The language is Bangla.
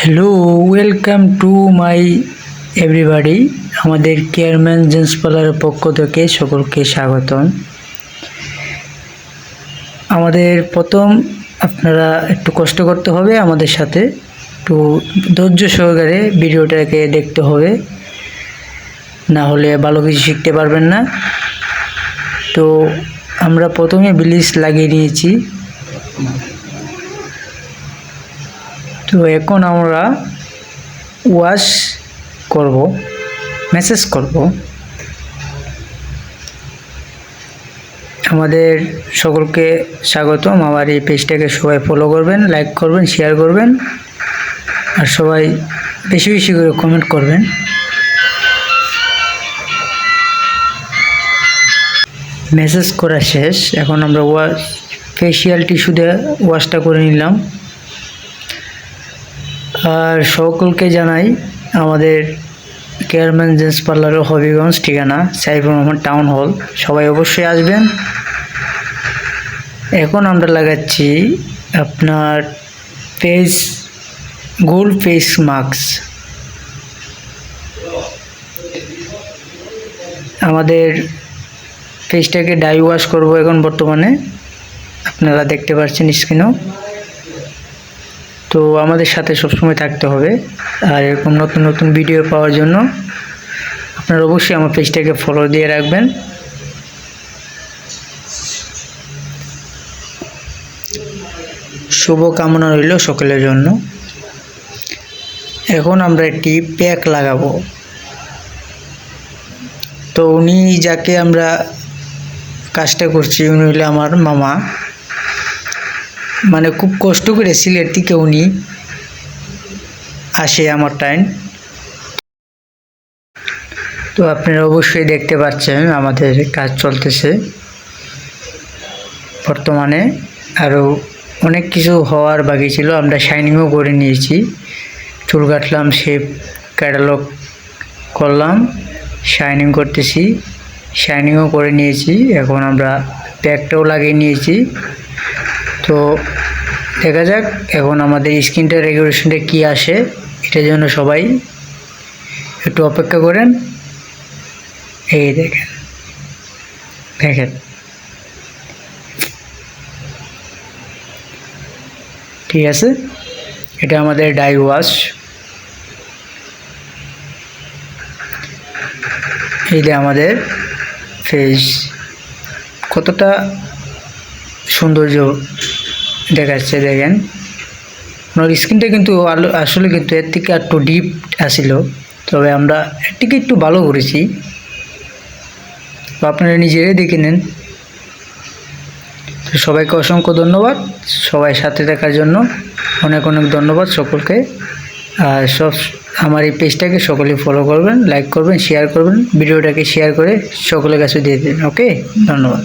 Hello, welcome to my everybody. আমাদের কেয়ারম্যান জেন্টস পার্লারের পক্ষ থেকে সকলকে স্বাগতম। আমাদের প্রথম আপনারা একটু কষ্ট করতে হবে, আমাদের সাথে একটু ধৈর্য সহকারে ভিডিওটাকে দেখতে হবে, না হলে ভালো কিছু শিখতে পারবেন না। তো আমরা প্রথমে ব্লিচ লাগিয়ে নিয়েছি। তো এখন আমরা ওয়াশ করব, ম্যাসেজ করব। আমাদের সকলকে স্বাগতম। আমার এই পেজটাকে সবাই ফলো করবেন, লাইক করবেন, শেয়ার করবেন, আর সবাই বেশি বেশি করে কমেন্ট করবেন। ম্যাসেজ করা শেষ, এখন আমরা ফেসিয়াল টিস্যু দিয়ে ওয়াশটা করে নিলাম। আর সকলকে জানাই আমাদের কেয়ারম্যান জেন্টস পার্লার হবিগঞ্জ, ঠিকানা সাইফুর রহমান টাউন হল। সবাই অবশ্যই আসবেন। এখন আমরা লাগাচ্ছি আপনার গোল্ড ফেস মাস্ক। আমাদের ফেসটাকে ডাই ওয়াশ করব এখন বর্তমানে, আপনারা দেখতে পাচ্ছেন স্ক্রিনেও। তো আমাদের সাথে সবসময় থাকতে হবে, আর এরকম নতুন নতুন ভিডিও পাওয়ার জন্য আপনারা অবশ্যই আমার পেজটাকে ফলো দিয়ে রাখবেন। শুভ কামনা রইল সকলের জন্য। এখন আমরা একটি প্যাক লাগাবো। তো উনি যাকে আমরা কাজটা করছি, উনি হলো আমার মামা। মানে খুব কষ্ট করে সিলেট থেকে উনি আসে আমার টাইম। তো আপনারা অবশ্যই দেখতে পাচ্ছেন আমাদের কাজ চলতেছে বর্তমানে। আরও অনেক কিছু হওয়ার বাকি ছিল, আমরা শাইনিংও করে নিয়েছি। চুল কাটলাম, শেপ ক্যাটালগ করলাম, শাইনিং করতেছি, শাইনিংও করে নিয়েছি। এখন আমরা প্যাকটাও লাগিয়ে নিয়েছি। তো দেখা যাক এখন আমাদের স্কিনটা রেগুলেশনটা কী আসে, এটার জন্য সবাই একটু অপেক্ষা করেন। এই দেখেন দেখেন ঠিক আছে, এটা আমাদের ডাই ওয়াশ। এই যে আমাদের ফেস কতটা সৌন্দর্য দেখাচ্ছে, দেখেন। ওনার স্কিনটা কিন্তু আসলে কিন্তু এর থেকে একটু ডিপ আসিল, তবে আমরা এর থেকে একটু ভালো করেছি। তো আপনারা নিজেরাই দেখে নেন। তো সবাইকে অসংখ্য ধন্যবাদ, সবাই সাথে থাকার জন্য অনেক অনেক ধন্যবাদ সকলকে। আর আমার এই পেজটাকে সকলে ফলো করবেন, লাইক করবেন, শেয়ার করবেন, ভিডিওটাকে শেয়ার করে সকলের কাছে দিয়ে দেবেন। ওকে, ধন্যবাদ।